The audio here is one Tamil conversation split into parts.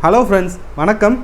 Hello friends, வணக்கம்.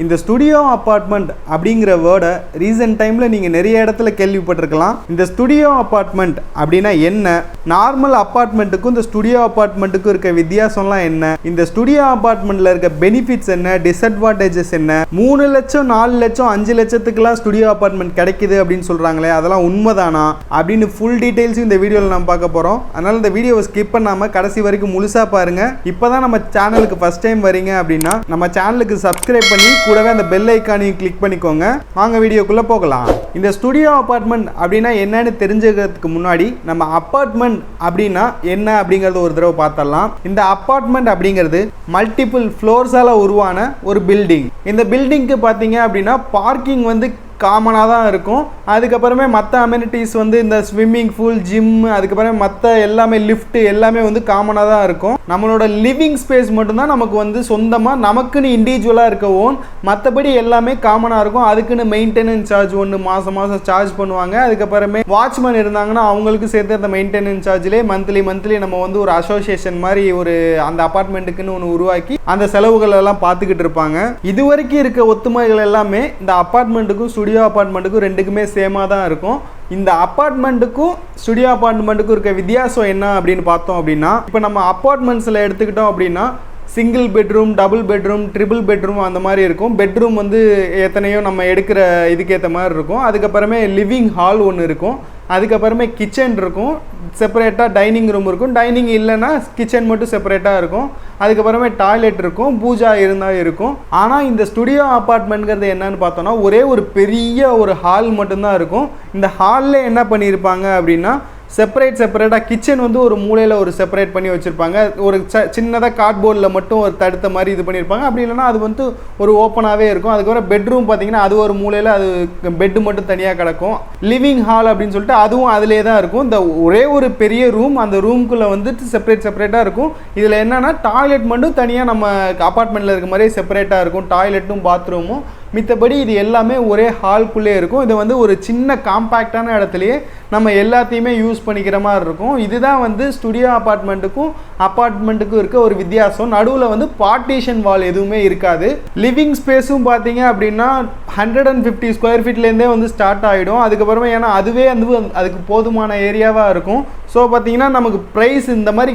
இந்த ஸ்டுடியோ அபார்ட்மெண்ட் அப்படிங்கிற வேர்டை ரீசன்ட் டைமில் நீங்கள் நிறைய இடத்துல கேள்விப்பட்டிருக்கலாம். இந்த ஸ்டுடியோ அபார்ட்மெண்ட் அப்படின்னா என்ன, நார்மல் அப்பார்ட்மெண்ட்டுக்கும் இந்த ஸ்டுடியோ அபார்ட்மெண்ட்டுக்கும் இருக்க வித்தியாசம்லாம் என்ன, இந்த ஸ்டுடியோ அபார்ட்மெண்ட்டில் இருக்க பெனிஃபிட்ஸ் என்ன, டிஸ்அட்வான்டேஜஸ் என்ன, 3 லட்சம் 4 லட்சம் 5 லட்சத்துக்குலாம் ஸ்டுடியோ அபார்ட்மெண்ட் கிடைக்குது அப்படின்னு சொல்கிறாங்களே, அதெல்லாம் உண்மைதானா அப்படின்னு ஃபுல் டீட்டெயில்ஸும் இந்த வீடியோவில் நம்ம பார்க்க போகிறோம். அதனால் இந்த வீடியோவை ஸ்கிப் பண்ணாமல் கடைசி வரைக்கும் முழுசாக பாருங்கள். இப்போ தான் நம்ம சேனலுக்கு ஃபஸ்ட் டைம் வரீங்க அப்படின்னா நம்ம சேனலுக்கு சப்ஸ்கிரைப் பண்ணி கூடவே அந்த பெல் ஐகானையும் கிளிக் பண்ணிக்கோங்க. வாங்க வீடியோக்குள்ள போகலாம். இந்த ஸ்டுடியோ அபார்ட்மெண்ட் அப்படின்னா என்னன்னு தெரிஞ்சுக்கிறதுக்கு முன்னாடி நம்ம அபார்ட்மெண்ட் அப்படின்னா என்ன அப்படிங்கறது ஒரு தடவை பார்த்தரலாம். இந்த அபார்ட்மெண்ட் அப்படிங்கிறது மல்டிபிள் ஃப்ளோர்ஸால உருவான ஒரு பில்டிங். இந்த பில்டிங்க்கு பார்த்தீங்க அப்படின்னா பார்க்கிங் வந்து காமனாக தான் இருக்கும். அதுக்கப்புறமே மற்ற அமெனிட்டிஸ் வந்து இந்த ஸ்விம்மிங் பூல், ஜிம், அதுக்கப்புறமே மற்ற எல்லாமே லிஃப்ட்டு எல்லாமே வந்து காமனாக தான் இருக்கும். நம்மளோட லிவிங் ஸ்பேஸ் மட்டும்தான் நமக்கு வந்து சொந்தமாக நமக்குன்னு இண்டிவிஜுவலாக இருக்க ஓன், மற்றபடி எல்லாமே காமனாக இருக்கும். அதுக்குன்னு மெயின்டெனன்ஸ் சார்ஜ் ஒன்று மாதம் சார்ஜ் பண்ணுவாங்க. அதுக்கப்புறமே வாட்ச்மேன் இருந்தாங்கன்னா அவங்களுக்கு சேர்த்து அந்த மெயின்டெனன்ஸ் சார்ஜ்லேயே மந்த்லி நம்ம வந்து ஒரு அசோசியேஷன் மாதிரி ஒரு அந்த அபார்ட்மெண்ட்டுக்குன்னு ஒன்று உருவாக்கி அந்த செலவுகள் எல்லாம் பார்த்துக்கிட்டு இருப்பாங்க. இது வரைக்கும் இருக்க ஒத்துமைகள் எல்லாமே இந்த அபார்ட்மெண்ட்டுக்கும் ஸ்டுடியோ அபார்ட்மெண்ட்டுக்கும் ரெண்டுக்குமே சேமாக தான் இருக்கும். இந்த அபார்ட்மெண்ட்டுக்கும் ஸ்டுடியோ அபார்ட்மெண்ட்டுக்கும் இருக்க வித்தியாசம் என்ன அப்படின்னு பார்த்தோம் அப்படின்னா, இப்போ நம்ம அபார்ட்மெண்ட்ஸில் எடுத்துக்கிட்டோம் அப்படின்னா single bedroom, double bedroom, triple bedroom அந்த மாதிரி இருக்கும். பெட்ரூம் வந்து எத்தனையோ நம்ம எடுக்கிற இதுக்கேற்ற மாதிரி இருக்கும். அதுக்கப்புறமே லிவிங் ஹால் ஒன்று இருக்கும். அதுக்கப்புறமே கிச்சன் இருக்கும், செப்பரேட்டாக டைனிங் ரூம் இருக்கும். டைனிங் இல்லைன்னா கிச்சன் மட்டும் செப்பரேட்டாக இருக்கும். அதுக்கப்புறமே டாய்லெட் இருக்கும், பூஜா இருந்தால் இருக்கும். ஆனால் இந்த ஸ்டுடியோ அபார்ட்மெண்ட்ங்கிறது என்னன்னு பார்த்தோன்னா ஒரே ஒரு பெரிய ஒரு ஹால் மட்டும்தான் இருக்கும். இந்த ஹாலில் என்ன பண்ணியிருப்பாங்க அப்படின்னா செப்பரேட்டாக கிச்சன் வந்து ஒரு மூலையில் ஒரு செப்பரேட் பண்ணி வச்சுருப்பாங்க. ஒரு சின்னதாக கார்ட்போர்டில் மட்டும் ஒரு தடுத்த மாதிரி இது பண்ணியிருப்பாங்க. அப்படி இல்லைனா அது வந்து ஒரு ஓப்பனாகவே இருக்கும். அதுக்கப்புறம் பெட்ரூம் பார்த்தீங்கன்னா அது ஒரு மூலையில் அது பெட்டு மட்டும் தனியாக கிடக்கும். லிவிங் ஹால் அப்படின்னு சொல்லிட்டு அதுவும் அதிலே தான் இருக்கும். இந்த ஒரே ஒரு பெரிய ரூம், அந்த ரூம்குள்ளே வந்துட்டு செப்பரேட்டாக இருக்கும். இதில் என்னென்னா டாய்லெட் மட்டும் தனியாக நம்ம அப்பார்ட்மெண்ட்டில் இருக்க மாதிரியே செப்பரேட்டாக இருக்கும், டாய்லெட்டும் பாத்ரூமும். மித்தபடி இது எல்லாமே ஒரே ஹால்குள்ளே இருக்கும். இது வந்து ஒரு சின்ன காம்பேக்டான இடத்துலையே நம்ம எல்லாத்தையுமே யூஸ் பண்ணிக்கிற மாதிரி இருக்கும். இதுதான் வந்து ஸ்டுடியோ அப்பார்ட்மெண்ட்டுக்கும் இருக்க ஒரு வித்தியாசம். நடுவில் வந்து பார்ட்டிஷன் வால் எதுவுமே இருக்காது. லிவிங் ஸ்பேஸும் பார்த்தீங்க அப்படின்னா 150 ஸ்கொயர் ஃபீட்லேருந்தே வந்து ஸ்டார்ட் ஆகிடும். அதுக்கப்புறமா ஏன்னா அதுவே வந்து அதுக்கு போதுமான ஏரியாவாக இருக்கும். ஸோ பார்த்தீங்கன்னா நமக்கு ப்ரைஸ் இந்த மாதிரி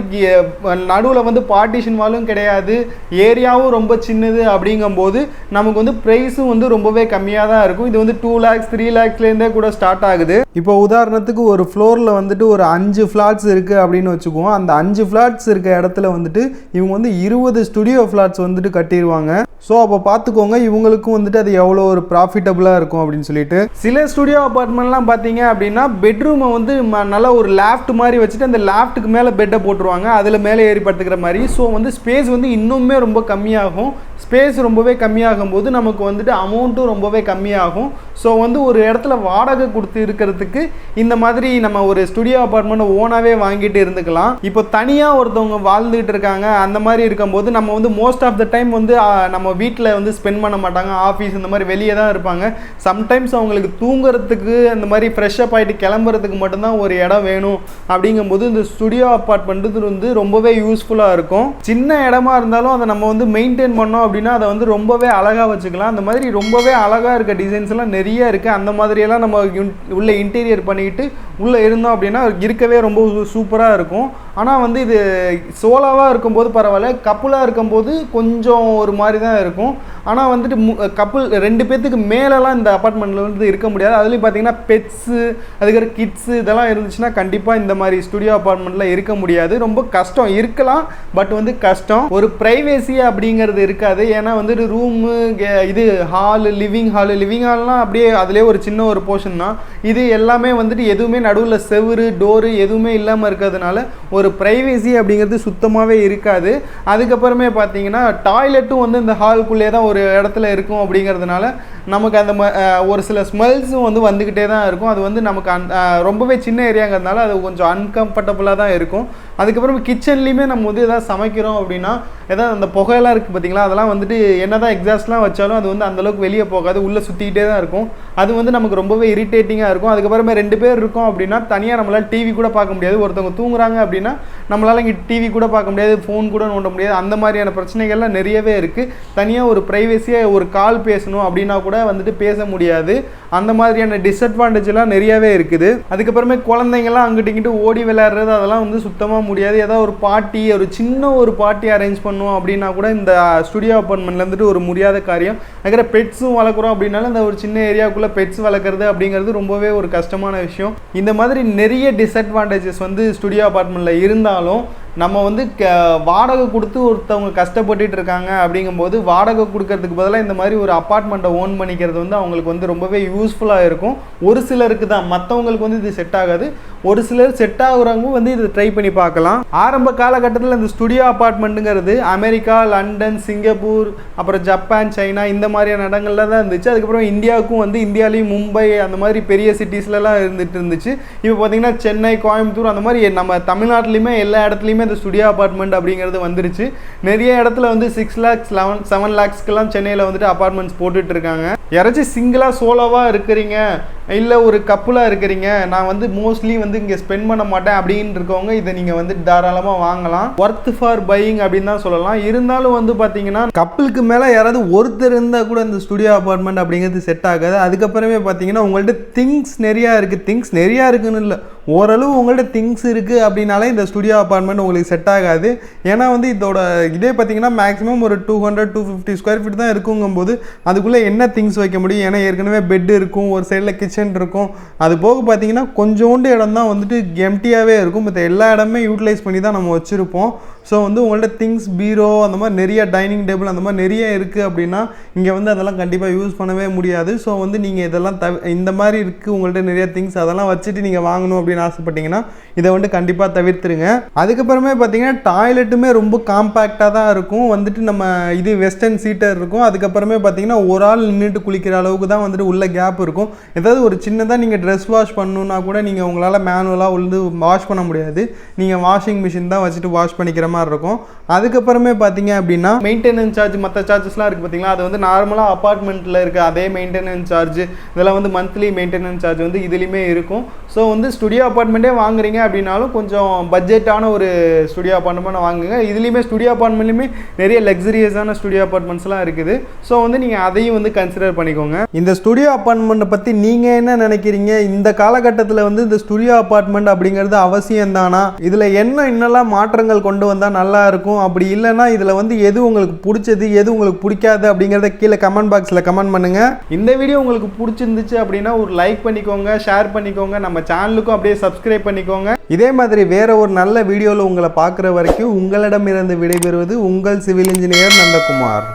நடுவில் வந்து பார்ட்டிஷன் வாலும் கிடையாது, ஏரியாவும் ரொம்ப சின்னது. அப்படிங்கும்போது நமக்கு வந்து ப்ரைஸும் வந்து ரொம்பவே கம்மியாக தான் இருக்கும். இது வந்து 2 lakhs 3 lakhsலேருந்தே கூட ஸ்டார்ட் ஆகுது. இப்போ உதாரணத்துக்கு ஒரு ஃப்ளோரில் வந்துட்டு ஒரு 5 ஃப்ளாட்ஸ் இருக்குது அப்படின்னு வச்சுக்குவோம். அந்த 5 ஃப்ளாட்ஸ் இருக்க இடத்துல வந்துட்டு இவங்க வந்து 20 ஸ்டுடியோ ஃப்ளாட்ஸ் வந்துட்டு கட்டிடுவாங்க. ஸோ அப்போ பார்த்துக்கோங்க இவங்களுக்கும் வந்துட்டு அது எவ்வளோ ஒரு ப்ராஃபிட்டபுளாக இருக்கும் அப்படின்னு சொல்லிட்டு. சில ஸ்டுடியோ அபார்ட்மெண்ட்லாம் பார்த்தீங்க அப்படின்னா பெட்ரூமை வந்து நல்லா ஒரு லேஃப்ட் மாதிரி வச்சுட்டு அந்த லேஃப்ட்டுக்கு மேலே பெட்டை போட்டுருவாங்க, அதில் மேலே ஏறி படுத்துக்கிற மாதிரி. ஸோ வந்து ஸ்பேஸ் வந்து இன்னுமே ரொம்ப கம்மியாகும். ஸ்பேஸ் ரொம்பவே கம்மியாகும் போது நமக்கு வந்துட்டு அமௌண்ட்டும் ரொம்பவே கம்மியாகும். ஸோ வந்து ஒரு இடத்துல வாடகை கொடுத்து இருக்கிறதுக்கு இந்த மாதிரி நம்ம ஒரு ஸ்டுடியோ அபார்ட்மெண்ட் ஓனாகவே வாங்கிட்டு இருந்துக்கலாம். இப்போ தனியாக ஒருத்தவங்க வாழ்ந்துகிட்டு இருக்காங்க, அந்த மாதிரி இருக்கும்போது நம்ம வந்து மோஸ்ட் ஆஃப் த டைம் வந்து நம்ம வீட்டில் வந்து ஸ்பெண்ட் பண்ண மாட்டாங்க, ஆஃபீஸ் இந்த மாதிரி வெளியே தான் இருப்பாங்க. சம்டைம்ஸ் அவங்களுக்கு தூங்குறதுக்கு அந்த மாதிரி ஃப்ரெஷ்அப் ஆகிட்டு கிளம்புறதுக்கு மட்டும்தான் ஒரு இடம் வேணும். அப்படிங்கும்போது இந்த ஸ்டுடியோ அபார்ட்மெண்ட் வந்து ரொம்பவே யூஸ்ஃபுல்லாக இருக்கும். சின்ன இடமா இருந்தாலும் அதை நம்ம வந்து மெயின்டைன் பண்ணோம் அப்படின்னா அதை வந்து ரொம்பவே அழகாக வச்சுக்கலாம். அந்த மாதிரி ரொம்பவே அழகாக இருக்க டிசைன்ஸ் எல்லாம் நிறைய இருக்குது. அந்த மாதிரியெல்லாம் நம்ம உள்ள இன்டீரியர் பண்ணிக்கிட்டு உள்ளே இருந்தோம் அப்படின்னா இருக்கவே ரொம்ப சூப்பராக இருக்கும். ஆனால் வந்து இது சோலோவாக இருக்கும்போது பரவாயில்ல, கப்புளாக இருக்கும்போது கொஞ்சம் ஒரு மாதிரி தான் இருக்கும். ஆனால் வந்துட்டு கப்புள் 2 பேர்த்துக்கு மேலெலாம் இந்த அப்பார்ட்மெண்ட்டில் வந்து இருக்க முடியாது. அதுலேயும் பார்த்தீங்கன்னா பெட்ஸு, அதுக்கப்புறம் கிட்ஸு இதெல்லாம் இருந்துச்சுன்னா கண்டிப்பாக இந்த மாதிரி ஸ்டுடியோ அப்பார்ட்மெண்ட்டில் இருக்க முடியாது. ரொம்ப கஷ்டம், இருக்கலாம் பட் வந்து கஷ்டம். ஒரு ப்ரைவேசி அப்படிங்கிறது இருக்காது. ஏன்னா வந்துட்டு ரூமு, இது ஹாலு, லிவிங் ஹால்னால் அப்படியே அதிலே ஒரு சின்ன ஒரு போர்ஷன் தான். இது எல்லாமே வந்துட்டு எதுவுமே நடுவில் செவுரு, டோரு எதுவுமே இல்லாமல் இருக்கிறதுனால ஒரு ப்ரைவேசி அப்படிங்கிறது சுத்தமாகவே இருக்காது. அதுக்கப்புறமே பார்த்தீங்கன்னா டாய்லெட்டும் வந்து இந்த ஹால்குள்ளே தான் ஒரு இடத்துல இருக்கும். அப்படிங்கிறதுனால நமக்கு அந்த ஒரு சில ஸ்மெல்ஸும் வந்து வந்துக்கிட்டே தான் இருக்கும். அது வந்து நமக்கு ரொம்பவே சின்ன ஏரியாங்கிறதுனால அது கொஞ்சம் அன்கம்ஃபர்டபுளாக தான் இருக்கும். அதுக்கப்புறம் கிச்சன்லேயுமே நம்ம வந்து எதாவது சமைக்கிறோம் அப்படின்னா ஏதாவது அந்த புகையெல்லாம் இருக்குது பார்த்தீங்களா, அதெல்லாம் வந்துட்டு என்ன தான் எக்ஸாஸ்ட்லாம் வச்சாலும் அது வந்து அந்தளவுக்கு வெளியே போகாது, உள்ளே சுற்றிக்கிட்டே தான் இருக்கும். அது வந்து நமக்கு ரொம்பவே இரிட்டேட்டிங்காக இருக்கும். அதுக்கப்புறமே 2 பேர் இருக்கோம் அப்படின்னா தனியாக நம்மளால் டிவி கூட பார்க்க முடியாது. ஒருத்தவங்க தூங்குறாங்க அப்படின்னா நம்மளால் இங்கே டிவி கூட பார்க்க முடியாது, ஃபோன் கூட நோண்ட முடியாது. அந்த மாதிரியான பிரச்சனைகள்லாம் நிறையவே இருக்குது. தனியாக ஒரு ப்ரைவசியாக ஒரு கால் பேசணும் அப்படின்னா கூட வந்துட்டு பேச முடியாது. அந்த மாதிரியான டிஸ்அட்வான்டேஜ்லாம் நிறையவே இருக்குது. அதுக்கப்புறமே குழந்தைங்கள்லாம் அங்கிட்டு இங்கிட்டு ஓடி விளையாடுறது அதெல்லாம் வந்து சுத்தமாக முடியாது. ஏதாவது ஒரு பார்ட்டி, ஒரு சின்ன ஒரு பார்ட்டி அரேஞ்ச் பண்ணுவோம் அப்படின்னா கூட இந்த ஸ்டுடியோ அப்பார்ட்மெண்ட்ல வந்துட்டு ஒரு முடியாத காரியம். அதுக்கப்புறம் பெட்ஸும் வளர்க்குறோம் அப்படின்னாலும் இந்த ஒரு சின்ன ஏரியாவுக்குள்ளே பெட்ஸ் வளர்க்குறது அப்படிங்கிறது ரொம்பவே ஒரு கஷ்டமான விஷயம். இந்த மாதிரி நிறைய டிஸ்அட்வான்டேஜஸ் வந்து ஸ்டுடியோ அப்பார்ட்மெண்ட்டில் இருந்தாலும் நம்ம வந்து வாடகை கொடுத்து ஒருத்தவங்க கஷ்டப்பட்டுட்டு இருக்காங்க அப்படிங்கும்போது வாடகை கொடுக்கறதுக்கு பதிலாக இந்த மாதிரி ஒரு அப்பார்ட்மெண்ட்டை ஓன் பண்ணிக்கிறது வந்து அவங்களுக்கு வந்து ரொம்பவே யூஸ்ஃபுல்லாக இருக்கும். ஒரு சிலருக்கு தான், மற்றவங்களுக்கு வந்து இது செட் ஆகாது. ஒரு சிலர் செட் ஆகுறவங்க வந்து இதை ட்ரை பண்ணி பார்க்கலாம். ஆரம்ப காலகட்டத்தில் இந்த ஸ்டுடியோ அப்பார்ட்மெண்ட்டுங்கிறது அமெரிக்கா, லண்டன், சிங்கப்பூர், அப்புறம் ஜப்பான், சைனா இந்த மாதிரியான இடங்கள்ல தான் இருந்துச்சு. அதுக்கப்புறம் இந்தியாவுக்கும் வந்து இந்தியாவிலையும் மும்பை அந்த மாதிரி பெரிய சிட்டிஸ்லலாம் இருந்துச்சு. இப்போ பார்த்தீங்கன்னா சென்னை, கோயம்புத்தூர் அந்த மாதிரி நம்ம தமிழ்நாட்டிலையுமே எல்லா இடத்துலையுமே இந்த ஸ்டுடியோ அப்பார்ட்மெண்ட் அப்படிங்கிறது வந்துருச்சு. நிறைய இடத்துல வந்து 6 lakhs 7 lakhsக்கெல்லாம் சென்னையில் வந்துட்டு அப்பார்ட்மெண்ட்ஸ் போட்டுட்டு இருக்காங்க. யாராச்சும் சிங்கிளாக சோலோவாக இருக்கிறீங்க, இல்லை ஒரு கப்புலாக இருக்கிறீங்க, நான் வந்து மோஸ்ட்லி வந்து இங்கே ஸ்பெண்ட் பண்ண மாட்டேன் அப்படின்னு இருக்கவங்க இதை நீங்கள் வந்து தாராளமாக வாங்கலாம். ஒர்த் ஃபார் பையிங் அப்படின்னு தான் சொல்லலாம். இருந்தாலும் வந்து பார்த்தீங்கன்னா கப்புளுக்கு மேலே யாராவது ஒருத்தர் இருந்தால் கூட இந்த ஸ்டுடியோ அப்பார்ட்மெண்ட் அப்படிங்கிறது செட் ஆகாது. அதுக்கப்புறமே பார்த்தீங்கன்னா உங்கள்கிட்ட திங்ஸ் நிறையா இருக்குது. திங்ஸ் நிறையா இருக்குன்னு இல்லை, ஓரளவு உங்கள்கிட்ட திங்ஸ் இருக்குது அப்படின்னாலே இந்த ஸ்டுடியோ அப்பார்ட்மெண்ட் உங்களுக்கு செட் ஆகாது. ஏன்னா வந்து இதே பார்த்தீங்கன்னா மேக்ஸிமம் ஒரு 200-250 ஸ்கொயர் ஃபீட் தான் இருக்குங்கும்போது அதுக்குள்ளே என்ன திங்ஸ் வைக்க முடியும்? ஏன்னா ஏற்கனவே பெட் இருக்கும், ஒரு சைடில் கிச்சன் இருக்கும், அது போக பார்த்தீங்கன்னா கொஞ்சோண்டு இடம் தான் வந்துட்டு எம்டியாகவே இருக்கும். மற்ற எல்லா இடமே யூட்டிலைஸ் பண்ணி தான் நம்ம வச்சுருப்போம். ஸோ வந்து உங்கள்கிட்ட திங்ஸ், பீரோ அந்த மாதிரி நிறைய டைனிங் டேபிள் அந்த மாதிரி நிறைய இருக்குது அப்படின்னா இங்கே வந்து அதெல்லாம் கண்டிப்பாக யூஸ் பண்ணவே முடியாது. ஸோ வந்து நீங்கள் இதெல்லாம் இந்த மாதிரி இருக்குது உங்கள்கிட்ட நிறைய திங்ஸ், அதெல்லாம் வச்சுட்டு நீங்கள் வாங்கணும் அப்படின்னு ஆசைப்பட்டீங்கன்னா இதை வந்து கண்டிப்பாக தவிர்த்துருங்க. அதுக்கப்புறமே பார்த்தீங்கன்னா டாய்லெட்டுமே ரொம்ப காம்பேக்டாக தான் இருக்கும். வந்துட்டு நம்ம இது வெஸ்டர்ன் சீட்டர் இருக்கும். அதுக்கப்புறமே பார்த்தீங்கன்னா ஒரு ஆள் நின்றுட்டு குளிக்கிற அளவுக்கு தான் வந்துட்டு உள்ள கேப் இருக்கும். ஏதாவது ஒரு சின்னதாக நீங்கள் ட்ரெஸ் வாஷ் பண்ணணுன்னா கூட நீங்கள் உங்களால் மேனுவலாக வந்து வாஷ் பண்ண முடியாது. நீங்கள் வாஷிங் மிஷின் தான் வச்சுட்டு வாஷ் பண்ணிக்கிற மாதிரி இருக்கும். அதுக்கப்புறமே பார்த்தீங்க அப்படின்னா மெயின்டெனன்ஸ் சார்ஜ், மற்ற சார்ஜஸ்லாம் இருக்குது பார்த்தீங்களா, அது வந்து நார்மலாக அப்பார்ட்மெண்ட்டில் இருக்க அதே மெயின்டெனன்ஸ் சார்ஜ், இதெல்லாம் வந்து மந்த்லி மெயின்டெனன்ஸ் சார்ஜ் வந்து இதுலேயுமே இருக்கும். ஸோ வந்து ஸ்டுடியோ அப்பார்ட்மெண்ட்டே வாங்குறீங்க அப்படின்னாலும் கொஞ்சம் பட்ஜெட்டான ஒரு ஸ்டுடியோ அப்பார்ட்மெண்ட் வாங்குங்க. இதுலேயுமே ஸ்டுடியோ அப்பார்ட்மெண்ட்லையுமே நிறைய லக்ஸரியஸான ஸ்டுடியோ அப்பார்ட்மெண்ட்ஸ்லாம் இருக்குது. ஸோ வந்து நீங்கள் அதையும் வந்து கன்சிடர் பண்ணிக்கோங்க. இந்த ஸ்டுடியோ அப்பார்ட்மெண்ட்டை பற்றி நீங்கள் என்ன நினைக்கிறீங்க? இந்த காலகட்டத்தில் வந்து இந்த ஸ்டுடியோ அப்பார்ட்மெண்ட் அப்படிங்கிறது அவசியம் தானா? இதில் என்னெல்லாம் மாற்றங்கள் கொண்டு வந்தால் நல்லா இருக்கும், அப்படி இல்லைன்னா இதில் வந்து எது உங்களுக்கு பிடிச்சது, எது உங்களுக்கு பிடிக்காது அப்படிங்கிறத கீழே கமெண்ட் பாக்ஸில் கமெண்ட் பண்ணுங்கள். இந்த வீடியோ உங்களுக்கு பிடிச்சிருந்துச்சு அப்படின்னா ஒரு லைக் பண்ணிக்கோங்க, ஷேர் பண்ணிக்கோங்க, நம்ம சேனலுக்கும் அப்படியே சப்ஸ்கிரைப் பண்ணிக்கோங்க. இதே மாதிரி வேற ஒரு நல்ல வீடியோவில் உங்களை பார்க்குற வரைக்கும் உங்களிடமிருந்து விடைபெறுவது உங்கள் சிவில் இன்ஜினியர் நந்தகுமார்.